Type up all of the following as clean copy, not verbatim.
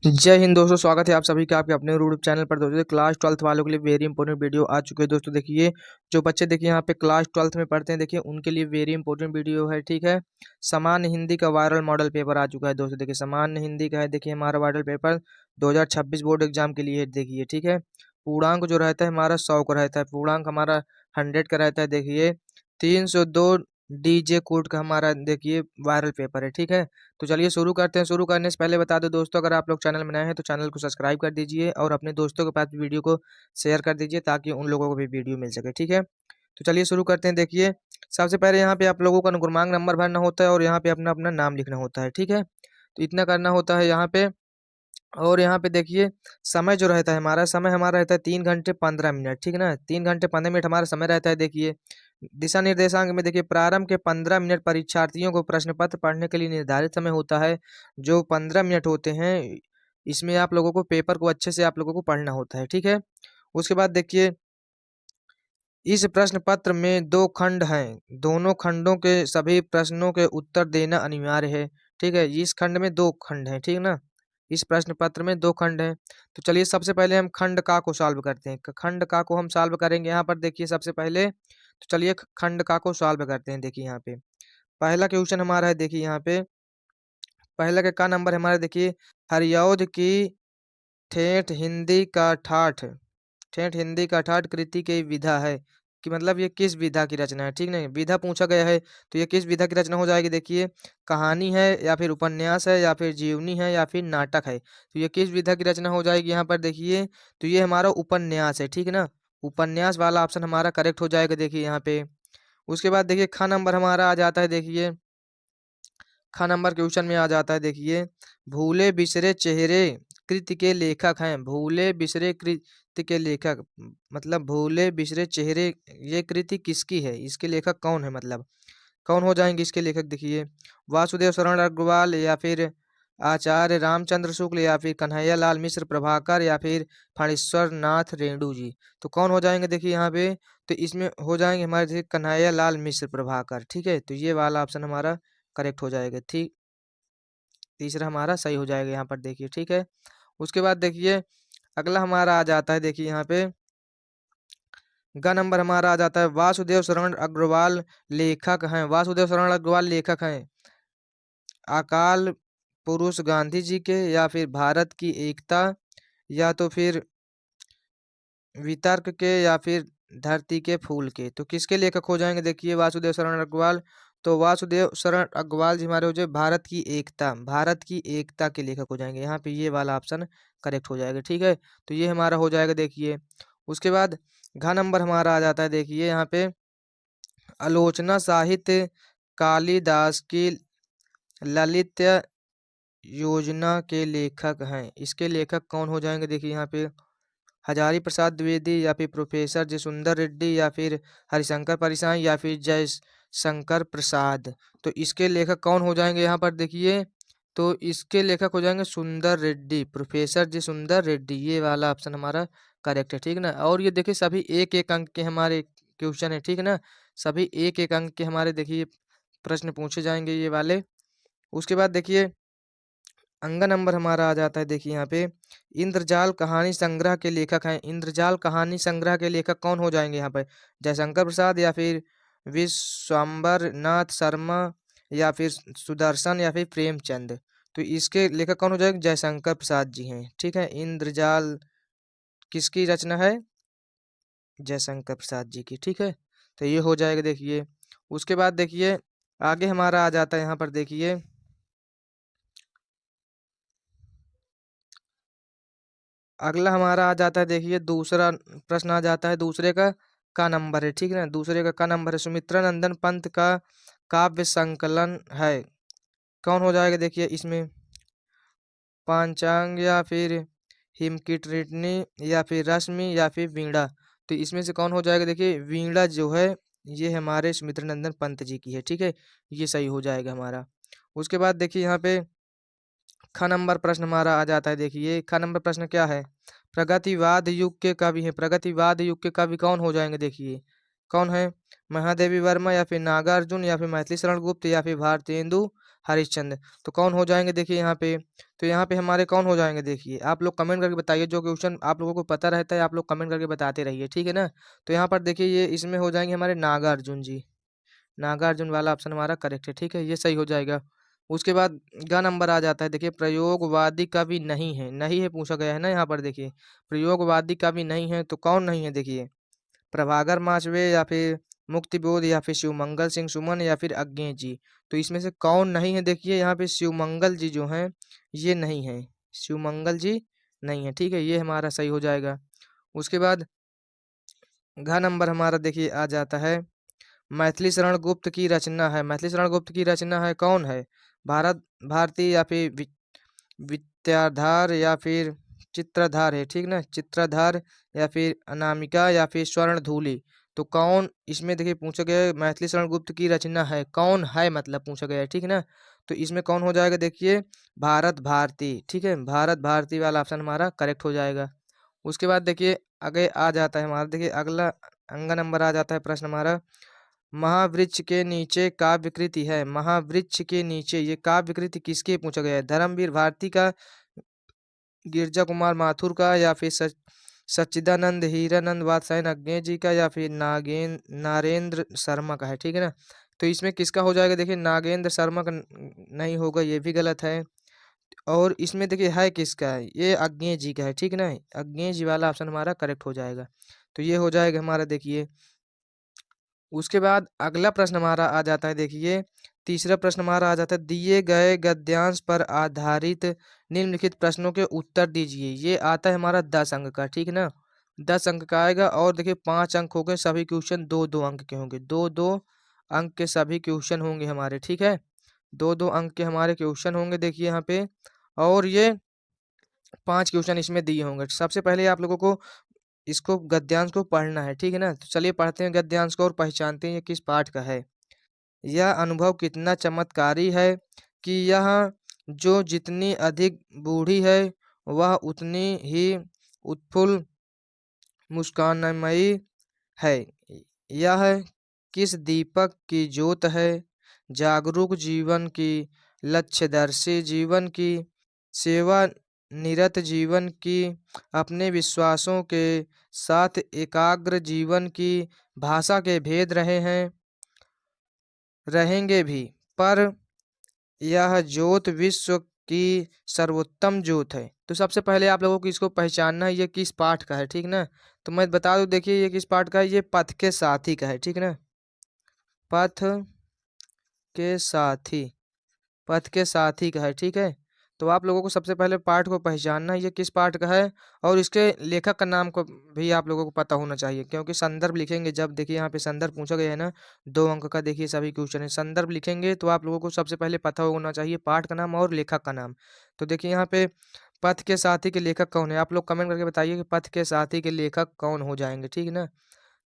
जय हिंद दोस्तों, स्वागत है आप सभी का आपके अपने यूट्यूब चैनल पर। दोस्तों क्लास 12th वालों के लिए वेरी इंपॉर्टेंट वीडियो आ चुके हैं। दोस्तों देखिए, जो बच्चे देखिए यहाँ पे क्लास 12th में पढ़ते हैं, देखिए उनके लिए वेरी इंपॉर्टेंट वीडियो है। ठीक है, सामान्य हिंदी का वायरल मॉडल पेपर आ चुका है। दोस्तों देखिए, सामान्य हिंदी का है, देखिए हमारा वायरल पेपर 2026 बोर्ड एग्जाम के लिए देखिए। ठीक है, पूर्णांक जो रहता है हमारा 100 का रहता है, पूर्णांक हमारा 100 का रहता है। देखिए 302 डीजे कोड का हमारा देखिए वायरल पेपर है। ठीक है, तो चलिए शुरू करते हैं। शुरू करने से पहले बता दो दोस्तों, अगर आप लोग चैनल में नए हैं तो चैनल को सब्सक्राइब कर दीजिए और अपने दोस्तों के पास वीडियो को शेयर कर दीजिए ताकि उन लोगों को भी वीडियो मिल सके। ठीक है, तो चलिए शुरू करते हैं। देखिए सबसे पहले यहाँ पे आप लोगों का क्रमांक नंबर भरना होता है और यहाँ पे अपना अपना नाम लिखना होता है। ठीक है, तो इतना करना होता है यहाँ पे। और यहाँ पे देखिए समय जो रहता है हमारा, समय हमारा रहता है 3 घंटे 15 मिनट। ठीक है ना, 3 घंटे 15 मिनट हमारा समय रहता है। देखिए दिशा निर्देशांक में देखिए प्रारंभ के 15 मिनट परीक्षार्थियों को प्रश्न पत्र पढ़ने के लिए निर्धारित समय होता है। जो 15 मिनट होते हैं इसमें आप लोगों को पेपर को अच्छे से आप लोगों को पढ़ना होता है। ठीक है, उसके बाद देखिए इस प्रश्न पत्र में 2 खंड हैं, दोनों खंडों के सभी प्रश्नों के उत्तर देना अनिवार्य है। ठीक है, इस खंड में 2 खंड हैं। ठीक है ना, इस प्रश्न पत्र में 2 खंड हैं। तो चलिए सबसे पहले हम खंड का को सॉल्व करते हैं। खंड का को हम सॉल्व करेंगे यहाँ पर। देखिए सबसे पहले तो चलिए खंड का को सॉल्व करते हैं। देखिए यहाँ पे पहला क्वेश्चन हमारा है। देखिए यहाँ पे पहला का नंबर हमारा देखिए, हरिऔध की ठेठ हिंदी का ठाठ, ठेठ हिंदी का ठाठ कृति की विधा है कि मतलब ये किस विधा की रचना है। ठीक नहीं, विधा पूछा गया है तो ये किस विधा की रचना हो जाएगी। देखिए कहानी है या फिर उपन्यास है या फिर जीवनी है या फिर नाटक है, तो ये किस विधा की रचना हो जाएगी यहाँ पर। देखिए तो ये हमारा उपन्यास है। ठीक है ना, उपन्यास वाला ऑप्शन हमारा करेक्ट हो जाएगा। देखिए यहाँ पे उसके बाद देखिए ख नंबर हमारा आ जाता है। देखिए ख नंबर क्वेश्चन में आ जाता है। देखिए भूले बिसरे चेहरे कृति के लेखक हैं। भूले बिसरे कृति के लेखक मतलब भूले बिसरे चेहरे, ये कृति किसकी है, इसके लेखक कौन है, मतलब कौन हो जाएंगे इसके लेखक। देखिए वासुदेव शरण अग्रवाल या फिर आचार्य रामचंद्र शुक्ल या फिर कन्हैया लाल मिश्र प्रभाकर या फिर फणीश्वर नाथ रेणु जी, तो कौन हो जाएंगे। देखिए यहाँ पे तो इसमें हो जाएंगे हमारे देखिए कन्हैया लाल मिश्र प्रभाकर। ठीक है, तो ये वाला ऑप्शन हमारा करेक्ट हो जाएगा। ठीक, तीसरा हमारा सही हो जाएगा यहाँ पर। देखिए ठीक है, उसके बाद देखिए अगला हमारा आ जाता है। देखिए यहाँ पे ग नंबर हमारा आ जाता है, वासुदेव शरण अग्रवाल लेखक हैं। वासुदेव शरण अग्रवाल लेखक हैं अकाल पुरुष गांधी जी के या फिर भारत की एकता या तो फिर वितर्क के या फिर धरती के फूल के, तो किसके लेखक हो जाएंगे। देखिए वासुदेव शरण अग्रवाल, तो वासुदेव शरण अग्रवाल जी हमारे हो जाए भारत की एकता, भारत की एकता के लेखक हो जाएंगे। यहाँ पे ये वाला ऑप्शन करेक्ट हो जाएगा। ठीक है, तो ये हमारा हो जाएगा। देखिए उसके बाद घ नंबर हमारा आ जाता है। देखिए यहाँ पे आलोचना साहित्य कालिदास की ललित योजना के लेखक हैं। इसके लेखक कौन हो जाएंगे। देखिए यहाँ पे हजारी प्रसाद द्विवेदी या फिर प्रोफेसर जयसुंदर रेड्डी या फिर हरिशंकर परिसाई या फिर जय शंकर प्रसाद, तो इसके लेखक कौन हो जाएंगे यहाँ पर। देखिए तो इसके लेखक हो जाएंगे सुंदर रेड्डी, प्रोफेसर जी सुंदर रेड्डी, ये वाला ऑप्शन हमारा करेक्ट है। ठीक है ना, और ये देखिए सभी एक एक अंक के हमारे क्वेश्चन है। ठीक है ना, सभी एक एक अंक के हमारे देखिए प्रश्न पूछे जाएंगे ये वाले। उसके बाद देखिए अंग नंबर हमारा आ जाता है। देखिए यहाँ पे इंद्रजाल कहानी संग्रह के लेखक हैं। इंद्रजाल कहानी संग्रह के लेखक कौन हो जाएंगे यहाँ पर, जयशंकर प्रसाद या फिर विश्वम्बर नाथ शर्मा या फिर सुदर्शन या फिर प्रेमचंद, तो इसके लेखक कौन हो जाएंगे, जयशंकर प्रसाद जी हैं। ठीक है, इंद्रजाल किसकी रचना है, जयशंकर प्रसाद जी की। ठीक है, तो ये हो जाएगा। देखिए उसके बाद देखिए आगे हमारा आ जाता है यहाँ पर। देखिए अगला हमारा आ जाता है। देखिए दूसरा प्रश्न आ जाता है, दूसरे का नंबर है। ठीक है ना, दूसरे का नंबर है, सुमित्रा नंदन पंत का काव्य संकलन है। कौन हो जाएगा। देखिए इसमें पांचांग या फिर हिमकिटरिटनी या फिर रश्मि या फिर वीणा, तो इसमें से कौन हो जाएगा। देखिए वीणा जो है ये हमारे सुमित्रा नंदन पंत जी की है। ठीक है, ये सही हो जाएगा हमारा। उसके बाद देखिए यहाँ पे ख नंबर प्रश्न हमारा आ जाता है। देखिए ख नंबर प्रश्न क्या है, प्रगतिवाद युग के कवि हैं। प्रगतिवाद युग के कवि कौन हो जाएंगे। देखिए कौन है, महादेवी वर्मा या फिर नागार्जुन या फिर मैथिली शरण गुप्त या फिर भारतेंदु हरिश्चंद्र। तो कौन हो जाएंगे देखिए यहाँ पे, तो यहाँ पे हमारे कौन हो जाएंगे देखिए, आप लोग कमेंट करके बताइए। जो क्वेश्चन आप लोगों को पता रहता है आप लोग कमेंट करके बताते रहिए, ठीक है ना। तो यहाँ पर देखिए ये इसमें हो जाएंगे हमारे नागार्जुन जी, नागार्जुन वाला ऑप्शन हमारा करेक्ट है, ठीक है, ये सही हो जाएगा। उसके बाद ग नंबर आ जाता है देखिए, प्रयोगवादी कवि नहीं है, नहीं है पूछा गया है ना यहाँ पर देखिए, प्रयोगवादी कवि नहीं है तो कौन नहीं है देखिए, प्रभाकर माचवे या फिर मुक्तिबोध या फिर शिवमंगल सिंह सुमन या फिर अज्ञे जी। तो इसमें से कौन नहीं है देखिए, यहाँ पे शिवमंगल जी जो हैं ये नहीं है, शिवमंगल जी नहीं है, ठीक है, ये हमारा सही हो जाएगा। उसके बाद घ नंबर हमारा देखिए आ जाता है, मैथिली शरण गुप्त की रचना है, मैथिली शरण गुप्त की रचना है कौन है, भारत भारती या फिर विद्याधार या फिर चित्रधार है, ठीक ना, चित्रधार या फिर अनामिका या फिर स्वर्णधूली। तो कौन इसमें देखिए पूछा गया है, मैथिली शरण गुप्त की रचना है कौन है मतलब पूछा गया है, ठीक है ना। तो इसमें कौन हो जाएगा देखिए, भारत भारती, ठीक है, भारत भारती वाला ऑप्शन हमारा करेक्ट हो जाएगा। उसके बाद देखिए आगे आ जाता है हमारा देखिए अगला अंग नंबर आ जाता है प्रश्न हमारा, महावृक्ष के नीचे काव्यकृति है, महावृक्ष के नीचे ये काव्यकृति किसके पूछा गया है, धर्मवीर भारती का, गिरजा कुमार माथुर का या फिर सच्चिदानंद हीरानंद वात्स्यायन अज्ञे जी का या फिर नारेंद्र शर्मा का है, ठीक है ना। तो इसमें किसका हो जाएगा देखिए, नागेंद्र शर्मा का नहीं होगा, ये भी गलत है। और इसमें देखिए है किसका है, ये अज्ञे जी का है, ठीक है ना, अज्ञे जी वाला ऑप्शन हमारा करेक्ट हो जाएगा। तो ये हो जाएगा हमारा देखिए। उसके बाद अगला प्रश्न हमारा आ जाता है देखिए, तीसरा प्रश्न हमारा आ जाता है, दिए गए गद्यांश पर आधारित निम्नलिखित प्रश्नों के उत्तर दीजिए। ये आता है हमारा 10 अंक का, ठीक है ना, 10 अंक का आएगा। और देखिए 5 अंक हो गए, सभी क्वेश्चन 2-2 अंक के होंगे, 2-2 अंक के सभी क्वेश्चन होंगे हमारे, ठीक है, 2-2 अंक के हमारे क्वेश्चन होंगे देखिए यहाँ पे। और ये 5 क्वेश्चन इसमें दिए होंगे। सबसे पहले आप लोगों को इसको गद्यांश को पढ़ना है, ठीक है ना। तो चलिए पढ़ते हैं गद्यांश को और पहचानते हैं ये किस पाठ का है। यह अनुभव कितना चमत्कारी है कि यह जो जितनी अधिक बूढ़ी है वह उतनी ही उत्फुल्ल मुस्कानमयी है। यह किस दीपक की ज्योत है, जागरूक जीवन की, लक्ष्यदर्शी जीवन की, सेवा निरत जीवन की, अपने विश्वासों के साथ एकाग्र जीवन की, भाषा के भेद रहे हैं, रहेंगे भी, पर यह ज्योत विश्व की सर्वोत्तम ज्योत है। तो सबसे पहले आप लोगों को इसको पहचानना है ये किस पाठ का है, ठीक ना। तो मैं बता दूं देखिए ये किस पाठ का है, ये पथ के साथी का है, ठीक ना, पथ के साथी, पथ के साथी का है, ठीक है। तो आप लोगों को सबसे पहले पाठ को पहचानना है ये किस पाठ का है, और इसके लेखक का नाम को भी आप लोगों को पता होना चाहिए, क्योंकि संदर्भ लिखेंगे जब देखिए यहाँ पे संदर्भ पूछा गया है ना, 2 अंक का देखिए सभी क्वेश्चन है, संदर्भ लिखेंगे तो आप लोगों को सबसे पहले पता होना चाहिए पाठ का नाम और लेखक का नाम। तो देखिए यहाँ पे पथ के साथी के लेखक कौन है, आप लोग कमेंट करके बताइए कि पथ के साथी के लेखक कौन हो जाएंगे, ठीक है ना।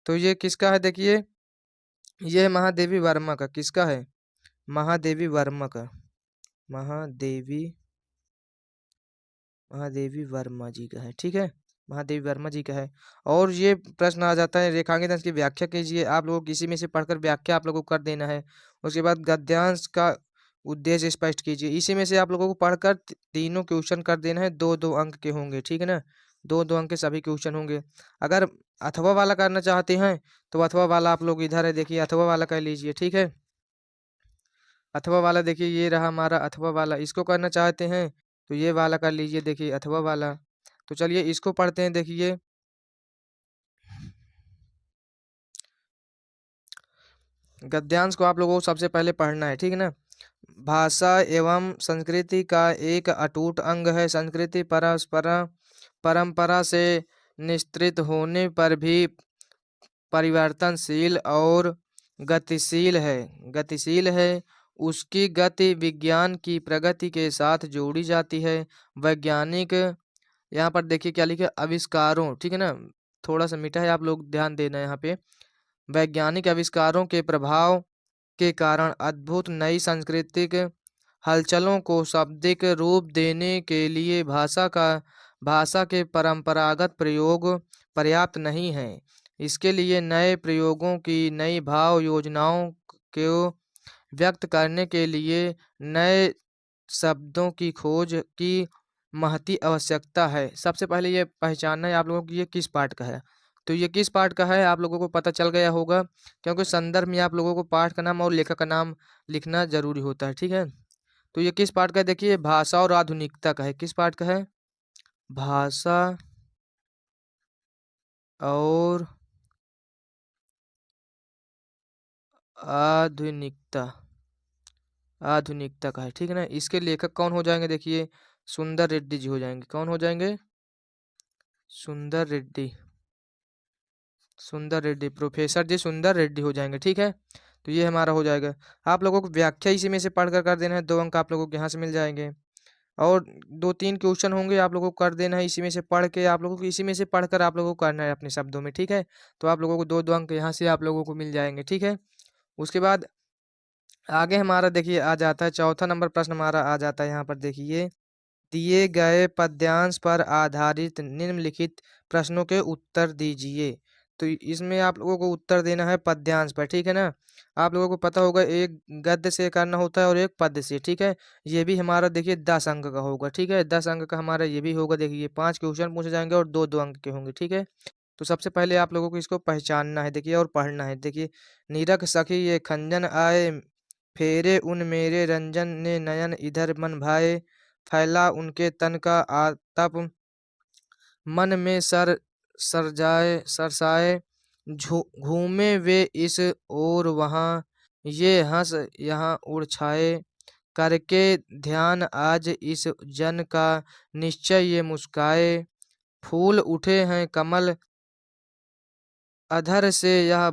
तो ये किसका है देखिए, ये है महादेवी वर्मा का, किसका है, महादेवी वर्मा का, महादेवी महादेवी वर्मा जी का है, ठीक है, महादेवी वर्मा जी का है। और ये प्रश्न आ जाता है रेखांकित अंश की व्याख्या कीजिए, आप लोगों को किसी में से पढ़कर व्याख्या आप लोगों को कर देना है। उसके बाद गद्यांश का उद्देश्य स्पष्ट कीजिए, इसी में से आप लोगों को पढ़कर तीनों क्वेश्चन कर देना है, 2-2 अंक के होंगे, ठीक है ना, 2-2 अंक के सभी क्वेश्चन होंगे। अगर अथवा वाला करना चाहते हैं तो अथवा वाला आप लोग इधर है देखिए, अथवा वाला कर लीजिए, ठीक है, अथवा वाला देखिए ये रहा हमारा अथवा वाला, इसको करना चाहते हैं तो ये वाला कर लीजिए देखिए अथवा वाला। तो चलिए इसको पढ़ते हैं देखिए, गद्यांश को आप लोगों को सबसे पहले पढ़ना है, ठीक है ना। भाषा एवं संस्कृति का एक अटूट अंग है, संस्कृति परस्पर परंपरा से निस्तृत होने पर भी परिवर्तनशील और गतिशील है, उसकी गति विज्ञान की प्रगति के साथ जोड़ी जाती है। वैज्ञानिक, यहाँ पर देखिए क्या लिखे, आविष्कारों, ठीक है ना, थोड़ा सा मीठा है, आप लोग ध्यान देना यहाँ पे, वैज्ञानिक आविष्कारों के प्रभाव के कारण अद्भुत नई सांस्कृतिक हलचलों को शाब्दिक रूप देने के लिए भाषा के परंपरागत प्रयोग पर्याप्त नहीं है। इसके लिए नए प्रयोगों की, नई भाव योजनाओं को व्यक्त करने के लिए नए शब्दों की खोज की महती आवश्यकता है। सबसे पहले ये पहचानना है आप लोगों को ये किस पाठ का है। तो ये किस पाठ का है आप लोगों को पता चल गया होगा, क्योंकि संदर्भ में आप लोगों को पाठ का नाम और लेखक का नाम लिखना ज़रूरी होता है, ठीक है? तो ये किस पाठ का है देखिए, भाषा और आधुनिकता का है। किस पाठ का है? भाषा और आधुनिकता, आधुनिकता का है, ठीक है ना? इसके लेखक कौन हो जाएँगे देखिए, सुंदर रेड्डी जी हो जाएँगे। कौन हो जाएँगे? सुंदर रेड्डी। सुंदर रेड्डी, प्रोफेसर जी सुंदर रेड्डी हो जाएँगे, ठीक है? तो ये हमारा हो जाएगा। आप लोगों को व्याख्या इसी में से पढ़ कर देना है, 2 अंक आप लोगों को यहाँ से मिल जाएँगे। और 2-3 क्वेश्चन होंगे आप लोगों को कर देना है इसी में से पढ़ के, आप लोगों को इसी में से पढ़कर आप लोगों को करना है अपने शब्दों में, ठीक है? तो आप लोगों को 2-2 अंक यहाँ से आप लोगों को मिल जाएँगे, ठीक है? उसके बाद आगे हमारा देखिए आ जाता है, चौथा नंबर प्रश्न हमारा आ जाता है यहाँ पर देखिए, दिए गए पद्यांश पर आधारित निम्नलिखित प्रश्नों के उत्तर दीजिए। तो इसमें आप लोगों को उत्तर देना है पद्यांश पर, ठीक है ना? आप लोगों को पता होगा एक गद्य से करना होता है और एक पद्य से, ठीक है? ये भी हमारा देखिए 10 अंक का होगा, ठीक है? 10 अंक का हमारा ये भी होगा देखिए, 5 क्वेश्चन पूछे जाएँगे और 2-2 अंक के होंगे, ठीक है? तो सबसे पहले आप लोगों को इसको पहचानना है देखिए और पढ़ना है। देखिए, निरख सखी ये खंजन आए, फेरे उन मेरे रंजन ने नयन इधर मन भाए, फैला उनके तन का आतप, मन में सर सरसाए, घूमे वे इस ओर वहाँ, ये हंस यहाँ उड़ छाए, करके ध्यान आज इस जन का, निश्चय ये मुस्काए, फूल उठे हैं कमल अधर से यह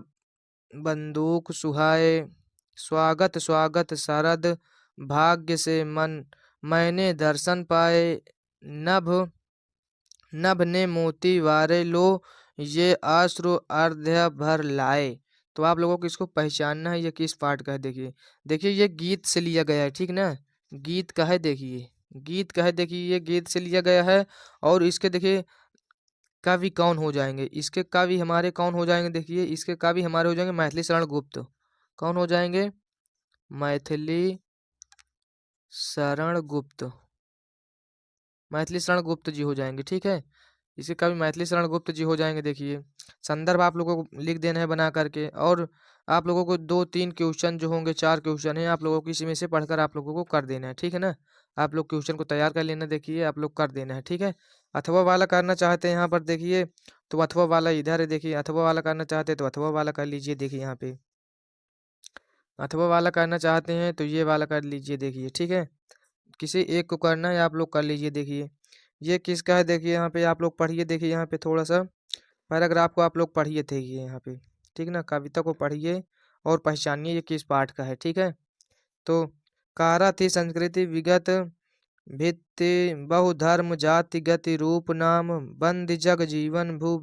बंदूक सुहाए, स्वागत स्वागत शरद भाग्य से मन, मैंने दर्शन पाए, नभ नभ ने मोती वारे लो, ये अश्रु अर्ध्य भर लाए। तो आप लोगों को इसको पहचानना है ये किस पाठ का है देखिए। देखिए ये गीत से लिया गया है, ठीक ना? गीत का है देखिए, गीत का है देखिए, ये गीत से लिया गया है। और इसके देखिए कवि कौन हो जाएँगे, इसके कवि हमारे कौन हो जाएँगे देखिए, इसके कवि हमारे हो जाएँगे मैथिली शरण गुप्त। कौन हो जाएँगे? मैथिली शरण गुप्त। मैथिली शरण गुप्त जी हो जाएँगे, ठीक है? इसके कवि मैथिली शरण गुप्त जी हो जाएँगे देखिए। संदर्भ आप लोगों को लिख देना है बना कर के, और आप लोगों को 2-3 क्वेश्चन जो होंगे, 4 क्वेश्चन हैं, आप लोगों को इसी में से पढ़कर आप लोगों को कर देना है, ठीक है ना? आप लोग क्वेश्चन को तैयार कर लेना देखिए, आप लोग कर देना है, ठीक है? अथवा वाला करना चाहते हैं यहाँ पर देखिए, तो अथवा वाला इधर है देखिए, अथवा वाला करना चाहते हैं तो अथवा वाला कर लीजिए देखिए यहाँ पे। अथवा वाला करना चाहते हैं तो ये वाला कर लीजिए देखिए, ठीक है? किसी एक को करना है आप लोग कर लीजिए देखिए। ये किसका है देखिए, यहाँ पे आप लोग पढ़िए देखिए, यहाँ पे थोड़ा-सा पैराग्राफ को आप लोग पढ़िए देखिए यहाँ पे, ठीक ना? कविता को पढ़िए और पहचानिए ये किस पाठ का है, ठीक है? तो कारा थी संस्कृति विगत, भित्ति बहुधर्म जाति गति रूप नाम, बंद जग जीवन भू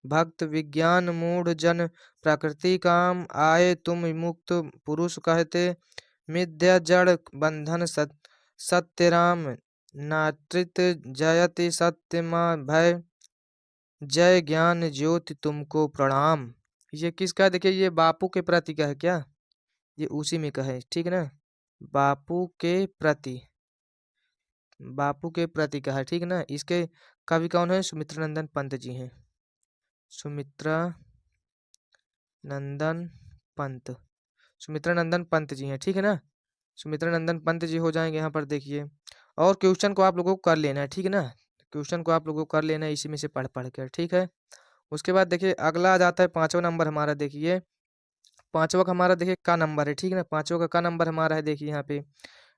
भक्त विज्ञान मूढ़ जन, प्रकृति काम आए तुम मुक्त पुरुष कहते, मिथ्या जड़ बंधन सत्य राम, नाटृत जयति सत्य माँ भय, जय ज्ञान ज्योति तुमको प्रणाम। ये किसका है देखिए, ये बापू के प्रति का है क्या? ये उसी में का है, ठीक है ना? बापू के प्रति, बापू के प्रति का है, ठीक है ना? इसके कवि कौन है? सुमित्रा नंदन पंत जी हैं। सुमित्रा नंदन पंत, सुमित्रा नंदन पंत जी हैं, ठीक है ना? सुमित्रा नंदन पंत जी हो जाएंगे यहाँ पर देखिए। और क्वेश्चन को आप लोगों को कर लेना है, ठीक है ना? क्वेश्चन को आप लोगों को कर लेना है इसी में से पढ़ पढ़ कर, ठीक है? उसके बाद देखिए अगला आ जाता है 5वां नंबर हमारा देखिए। 5वां का हमारा देखिए का नंबर है, ठीक है ना? 5वां का नंबर हमारा है देखिए यहाँ पे।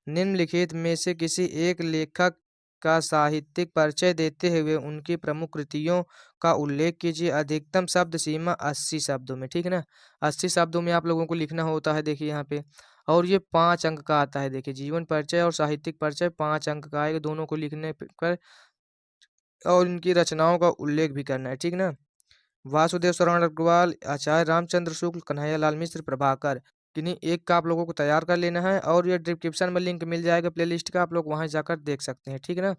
निम्नलिखित में से किसी एक लेखक का साहित्यिक परिचय देते हुए उनकी प्रमुख कृतियों का उल्लेख कीजिए। अधिकतम शब्द सीमा 80 शब्दों में, ठीक है ना? 80 शब्दों में आप लोगों को लिखना होता है देखिए यहाँ पे। और ये 5 अंक का आता है देखिए, जीवन परिचय और साहित्यिक परिचय 5 अंक का आएगा, दोनों को लिखने पर और इनकी रचनाओं का उल्लेख भी करना है, ठीक ना? वासुदेव शरण अग्रवाल, आचार्य रामचंद्र शुक्ल, कन्हैयालाल मिश्र, प्रभाकर, किन्हीं एक का आप लोगों को तैयार कर लेना है। और ये डिस्क्रिप्शन में लिंक मिल जाएगा प्लेलिस्ट का, आप लोग वहां जाकर देख सकते हैं, ठीक है ना?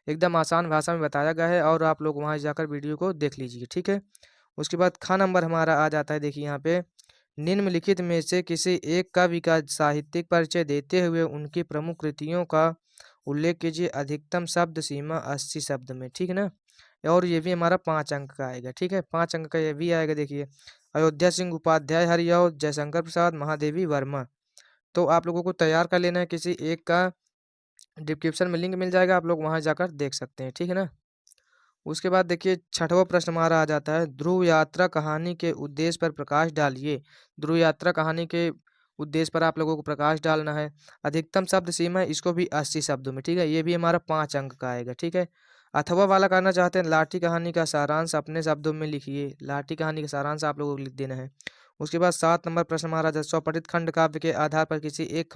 एकदम आसान भाषा में बताया गया है और आप लोग वहां जाकर वीडियो को देख लीजिए, ठीक है? उसके बाद खा नंबर हमारा आ जाता है देखिए यहाँ पे, निम्नलिखित में से किसी एक कवि का साहित्यिक परिचय देते हुए उनकी प्रमुख कृतियों का उल्लेख कीजिए। अधिकतम शब्द सीमा 80 शब्द में, ठीक है ना। और ये भी हमारा 5 अंक का आएगा, ठीक है, 5 अंक का ये भी आएगा। देखिए, अयोध्या सिंह उपाध्याय, हरिऔध, जयशंकर प्रसाद, महादेवी वर्मा। तो आप लोगों को तैयार कर लेना है, किसी एक का डिस्क्रिप्शन में लिंक मिल जाएगा, आप लोग वहां जाकर देख सकते हैं, ठीक है ना। उसके बाद देखिए, छठवां प्रश्न हमारा आ जाता है, ध्रुव यात्रा कहानी के उद्देश्य पर प्रकाश डालिए। ध्रुव यात्रा कहानी के उद्देश्य पर आप लोगों को प्रकाश डालना है। अधिकतम शब्द सीमा इसको भी 80 शब्दों में, ठीक है, ये भी हमारा 5 अंक का आएगा, ठीक है। अथवा वाला करना चाहते हैं, लाठी कहानी का सारांश अपने शब्दों में लिखिए। लाठी कहानी का सारांश आप लोगों को लिख देना है। उसके बाद 7 नंबर प्रश्न हमारा, स्वपठित खंड काव्य के आधार पर किसी एक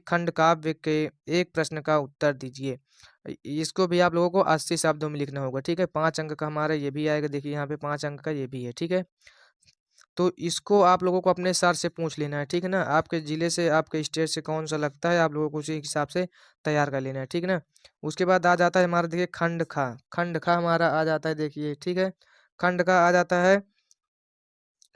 खंड काव्य के एक प्रश्न का उत्तर दीजिए। इसको भी आप लोगों को 80 शब्दों में लिखना होगा, ठीक है। 5 अंक का हमारा ये भी आएगा, देखिए यहाँ पे 5 अंक का ये भी है, ठीक है। तो इसको आप लोगों को अपने सर से पूछ लेना है, ठीक है ना। आपके जिले से, आपके स्टेट से कौन सा लगता है, आप लोगों को उसी हिसाब से तैयार कर लेना है, ठीक है ना। उसके बाद आ जाता है हमारा, देखिए, खंड खा हमारा आ जाता है, देखिए, ठीक है। खंड का आ जाता है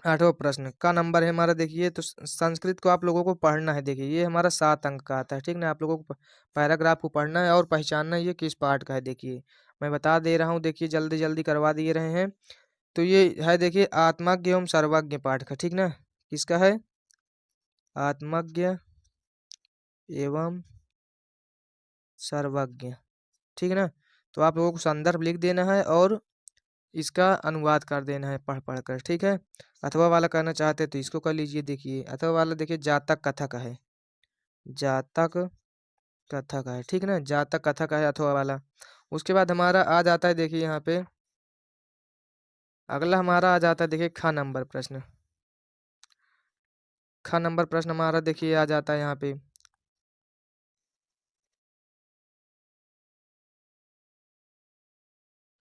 8वां प्रश्न का नंबर है हमारा, देखिए। तो संस्कृत को आप लोगों को पढ़ना है, देखिए ये हमारा 7 अंक का आता है, ठीक ना। आप लोगों को पैराग्राफ को पढ़ना है और पहचानना है ये किस पार्ट का है। देखिए, मैं बता दे रहा हूँ, देखिए जल्दी जल्दी करवा दिए रहे हैं। तो ये है, देखिए, आत्मज्ञ एवं सर्वज्ञ पाठ का, ठीक ना। किसका है? आत्मज्ञ एवं सर्वज्ञ, ठीक है ना। तो आप लोगों को संदर्भ लिख देना है और इसका अनुवाद कर देना है पढ़ पढ़ कर, ठीक है। अथवा वाला करना चाहते हैं तो इसको कर लीजिए। देखिए, अथवा वाला, देखिए, जातक कथा का है, जातक कथा का है, ठीक है ना, जातक कथा का है अथवा वाला। उसके बाद हमारा आ जाता है, देखिए यहाँ पे अगला हमारा आ जाता है, देखिए, ख नंबर प्रश्न। ख नंबर प्रश्न हमारा, देखिए, आ जाता है यहाँ पे,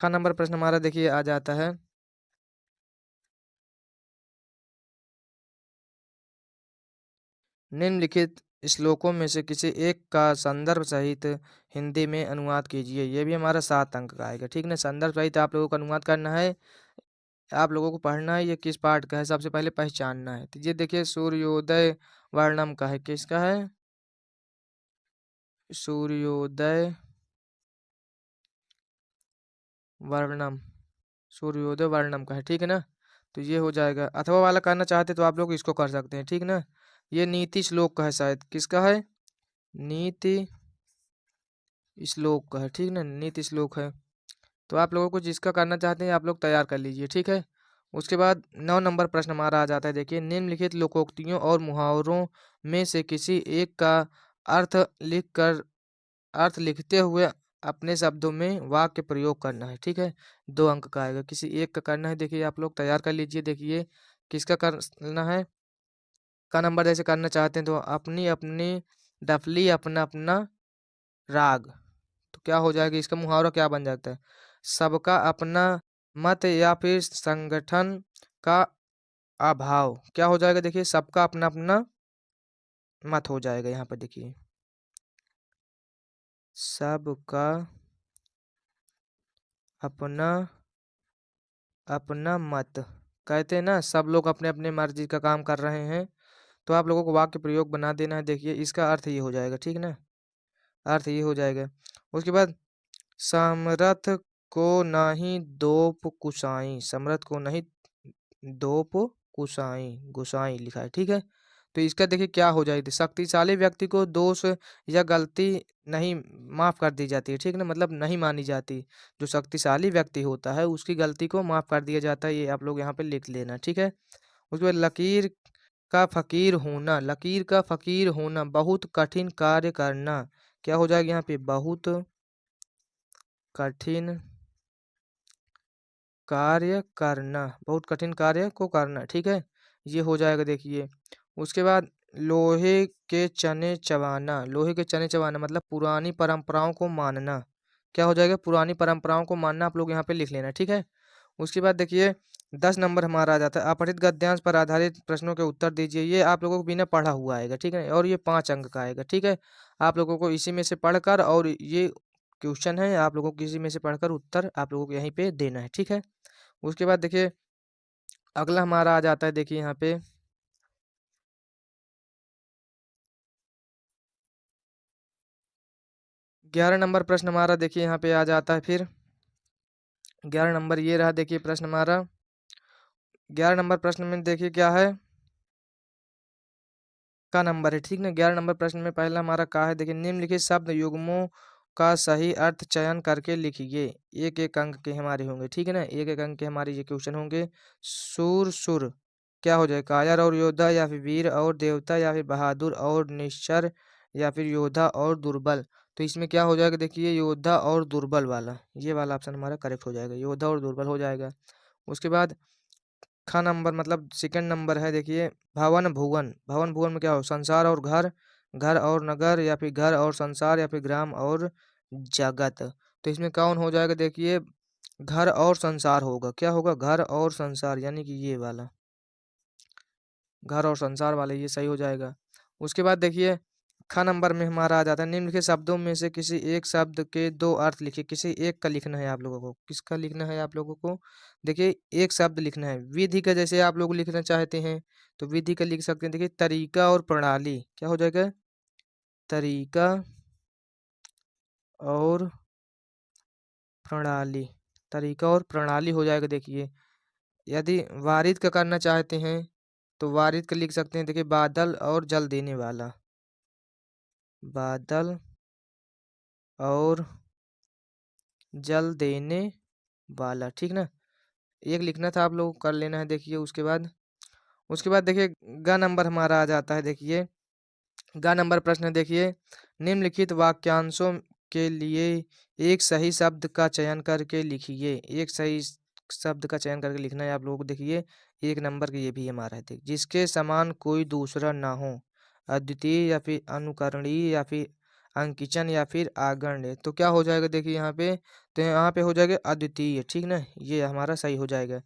ख नंबर प्रश्न हमारा, देखिए, आ जाता है, निम्नलिखित श्लोकों में से किसी एक का संदर्भ सहित हिंदी में अनुवाद कीजिए। ये भी हमारा 7 अंक का आएगा, ठीक ना। संदर्भ सहित आप लोगों को अनुवाद करना है, आप लोगों को पढ़ना है, ये किस पार्ट का है, सबसे पहले पहचानना है। तो ये देखिए, सूर्योदय वर्णम का है, किसका है? सूर्योदय वर्णम, सूर्योदय वर्णम का है, ठीक है ना। तो ये हो जाएगा। अथवा वाला करना चाहते तो आप लोग इसको कर सकते हैं, ठीक ना। ये नीति श्लोक का है, शायद किसका है? नीति श्लोक का है, ठीक ना, नीति श्लोक है। तो आप लोगों को जिसका करना चाहते हैं आप लोग तैयार कर लीजिए, ठीक है। उसके बाद 9 नंबर प्रश्न हमारा आ जाता है, देखिए, निम्नलिखित लोकोक्तियों और मुहावरों में से किसी एक का अर्थ अर्थ लिखते हुए अपने शब्दों में वाक्य प्रयोग करना है, ठीक है। 2 अंक का आएगा, किसी एक का करना है। देखिए, आप लोग तैयार कर लीजिए। देखिए, किसका करना है? का नंबर जैसे करना चाहते हैं तो अपनी अपनी डफली, अपना अपना राग। तो क्या हो जाएगा, इसका मुहावरा क्या बन जाता है? सबका अपना मत या फिर संगठन का अभाव। क्या हो जाएगा? देखिए, सबका अपना अपना मत हो जाएगा यहाँ पर, देखिए, सबका अपना अपना मत। कहते हैं ना, सब लोग अपने अपने मर्जी का काम कर रहे हैं। तो आप लोगों को वाक्य प्रयोग बना देना है। देखिए, इसका अर्थ ये हो जाएगा, ठीक ना, अर्थ ये हो जाएगा। उसके बाद, समरथ को नहीं दोप कुसाई, समरथ को नहीं दोप कुसाई, गुसाई लिखा है, ठीक है। तो इसका देखिए क्या हो जाएगी, शक्तिशाली व्यक्ति को दोष या गलती नहीं माफ कर दी जाती है, ठीक ना, मतलब नहीं मानी जाती। जो शक्तिशाली व्यक्ति होता है उसकी गलती को माफ कर दिया जाता है, ये आप लोग यहाँ पे लिख लेना, ठीक है। उसके बाद, लकीर का फकीर होना, बहुत कठिन कार्य करना। क्या हो जाएगा यहाँ पे? बहुत कठिन कार्य करना, बहुत कठिन कार्य को करना, ठीक है, ये हो जाएगा। देखिए, उसके बाद, लोहे के चने चबाना, लोहे के चने चबाना मतलब पुरानी परंपराओं को मानना। क्या हो जाएगा? पुरानी परंपराओं को मानना, आप लोग यहाँ पे लिख लेना, ठीक है। उसके बाद देखिए, 10 नंबर हमारा आ जाता है, अपठित गद्यांश पर आधारित प्रश्नों के उत्तर दीजिए। ये आप लोगों को बिना पढ़ा हुआ आएगा, ठीक है, और ये 5 अंक का आएगा, ठीक है। आप लोगों को इसी में से पढ़कर, और ये क्वेश्चन है, आप लोगों को किसी में से पढ़कर उत्तर आप लोगों को यहीं पे देना है, ठीक है। उसके बाद देखिए, अगला हमारा आ जाता है, देखिए यहाँ पे 11 नंबर प्रश्न हमारा देखिए यहाँ पे आ जाता है फिर। 11 नंबर ये रहा देखिए प्रश्न हमारा। 11 नंबर प्रश्न में देखिए क्या है, का नंबर है, ठीक ना। 11 नंबर प्रश्न में पहला हमारा का है, देखिए निम्नलिखित शब्द युग्मों का सही अर्थ चयन करके लिखिए। एक एक अंक के हमारे होंगे, ठीक है ना, एक एक अंक के हमारे ये क्वेश्चन होंगे। सूर सुर क्या हो जाए, कायर और योद्धा, या फिर वीर और देवता, या फिर बहादुर और निश्चर, या फिर योद्धा और दुर्बल। तो इसमें क्या हो जाएगा देखिए, योद्धा और दुर्बल वाला, ये वाला ऑप्शन हमारा करेक्ट हो जाएगा, योद्धा और दुर्बल हो जाएगा। उसके बाद खा नंबर मतलब सेकंड नंबर है देखिए, भवन भुवन। भवन भुवन में क्या हो, संसार और घर, घर और नगर, या फिर घर और संसार, या फिर ग्राम और जगत। तो इसमें कौन हो जाएगा देखिए, घर और संसार होगा। क्या होगा, घर और संसार, यानी कि ये वाला घर और संसार वाला ये सही हो जाएगा। उसके बाद देखिए ख नंबर में हमारा आ जाता है, निम्नलिखित शब्दों में से किसी एक शब्द के दो अर्थ लिखिए। किसी एक का लिखना है आप लोगों को, किसका लिखना है आप लोगों को, देखिए एक शब्द लिखना है। विधि का जैसे आप लोग लिखना चाहते हैं तो विधि का लिख सकते हैं, देखिए तरीका और प्रणाली, क्या हो जाएगा, तरीका और प्रणाली, तरीका और प्रणाली हो जाएगा देखिए। यदि वारिद का करना चाहते हैं तो वारिद का लिख सकते हैं, देखिए बादल और जल देने वाला, बादल और जल देने वाला, ठीक ना। एक लिखना था, आप लोगों को कर लेना है देखिए। उसके बाद देखिए ग नंबर हमारा आ जाता है देखिए। ग नंबर प्रश्न देखिए, निम्नलिखित वाक्यांशों के लिए एक सही शब्द का चयन करके लिखिए। एक सही शब्द का चयन करके लिखना है आप लोगों को देखिए। एक नंबर के ये भी हमारा है, देख जिसके समान कोई दूसरा ना हो, अद्वितीय या फिर अनुकरणीय, या फिर अंकिचन, या फिर आगण्य। तो क्या हो जाएगा देखिए यहाँ पे, तो यहाँ पे हो जाएगा अद्वितीय, ठीक ना, ये हमारा सही हो जाएगा।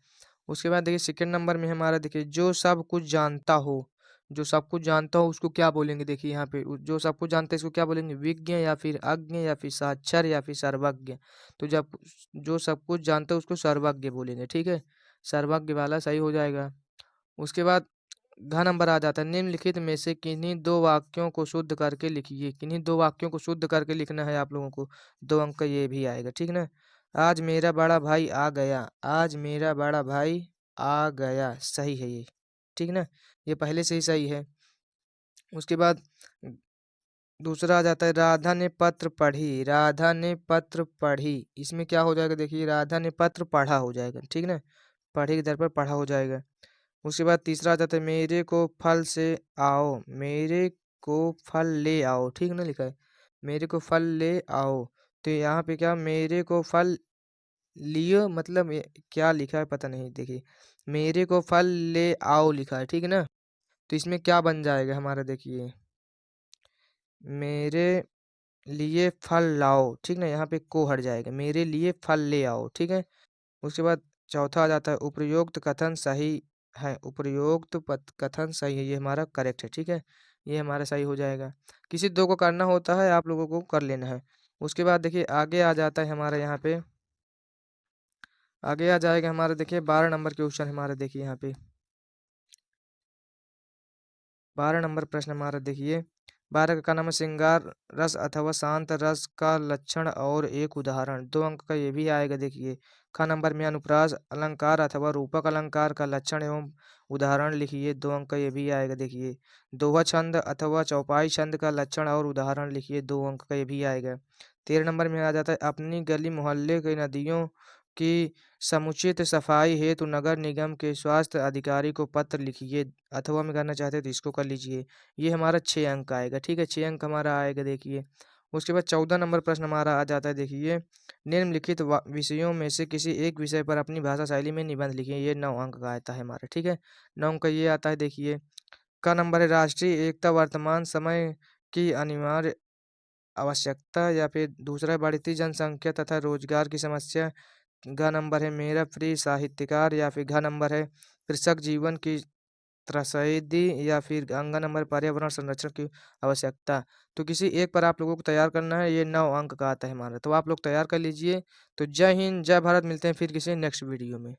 उसके बाद देखिए सेकंड नंबर में हमारा देखिए, जो सब कुछ जानता हो, जो सब कुछ जानता हो उसको क्या बोलेंगे देखिए यहाँ पे, जो सब कुछ जानते हैं इसको क्या बोलेंगे, विज्ञ, या फिर अज्ञ, या फिर साक्षर, या फिर सर्वज्ञ। तो जब जो सब कुछ जानते हैं उसको सर्वज्ञ बोलेंगे, ठीक है, सर्वज्ञ वाला सही हो जाएगा। उसके बाद घ नंबर आ जाता है, निम्नलिखित में से किन्हीं दो वाक्यों को शुद्ध करके लिखिए। किन्हीं दो वाक्यों को शुद्ध करके लिखना है आप लोगों को, 2 अंक का ये भी आएगा, ठीक ना। आज मेरा बड़ा भाई आ गया, आज मेरा बड़ा भाई आ गया, सही है ये, ठीक ना, ये पहले से ही सही है। उसके बाद दूसरा आ जाता है, राधा ने पत्र पढ़ी, राधा ने पत्र पढ़ी। इसमें क्या हो जाएगा देखिए, राधा ने पत्र पढ़ा हो जाएगा, ठीक ना, पढ़े के दर पर पढ़ा हो जाएगा। उसके बाद तीसरा आ जाता है, मेरे को फल से आओ, मेरे को फल ले आओ, ठीक ना लिखा है, मेरे को फल ले आओ। तो यहाँ पे क्या, मेरे को फल लियो मतलब क्या लिखा है पता नहीं, देखिए मेरे को फल ले आओ लिखा है, ठीक है ना। तो इसमें क्या बन जाएगा हमारा देखिए, मेरे लिए फल लाओ, ठीक ना, यहाँ पे को हट जाएगा, मेरे लिए फल ले आओ, ठीक है। उसके बाद चौथा आ जाता है, उपरोक्त कथन सही है, उपरोक्त कथन सही है, ये हमारा करेक्ट है, ठीक है, ये हमारा सही हो जाएगा। किसी दो को करना होता है, आप लोगों को कर लेना है। उसके बाद देखिए आगे आ जाता है हमारा यहाँ पे, आगे आ जाएगा हमारा देखिए 12 नंबर क्वेश्चन हमारा देखिए यहाँ पे 12 नंबर प्रश्न हमारा देखिए, 12 का नाम है, श्रृंगार रस अथवा शांत रस का लक्षण और एक उदाहरण। 2 अंक का ये भी आएगा देखिए। ख नंबर में अनुप्रास अलंकार अथवा रूपक अलंकार का लक्षण एवं उदाहरण लिखिए। 2 अंक का ये भी आएगा देखिए। दोहा छंद अथवा चौपाई छंद का लक्षण और उदाहरण लिखिए। 2 अंक का ये भी आएगा। 13 नंबर में आ जाता है, अपनी गली मोहल्ले के नदियों की समुचित सफाई हेतु नगर निगम के स्वास्थ्य अधिकारी को पत्र लिखिए, अथवा में करना चाहते हैं तो इसको कर लीजिए। ये हमारा 6 अंक का आएगा, ठीक है, 6 अंक हमारा आएगा देखिए। उसके बाद 14 नंबर प्रश्न हमारा आ जाता है देखिए, निम्नलिखित विषयों में से किसी एक विषय पर अपनी भाषा शैली में निबंध लिखिए। ये 9 अंक का आता है हमारा, ठीक है, 9 अंक का ये आता है देखिए। का नंबर है, राष्ट्रीय एकता वर्तमान समय की अनिवार्य आवश्यकता, या फिर दूसरा है बढ़ती जनसंख्या तथा रोजगार की समस्या। घ नंबर है, मेरा प्रिय साहित्यकार, या फिर घ नंबर है, कृषक जीवन की त्रसदी, या फिर अंग नंबर पर्यावरण संरक्षण की आवश्यकता। तो किसी एक पर आप लोगों को तैयार करना है, ये 9 अंक का आता है हमारा, तो आप लोग तैयार कर लीजिए। तो जय हिंद, जय भारत, मिलते हैं फिर किसी नेक्स्ट वीडियो में।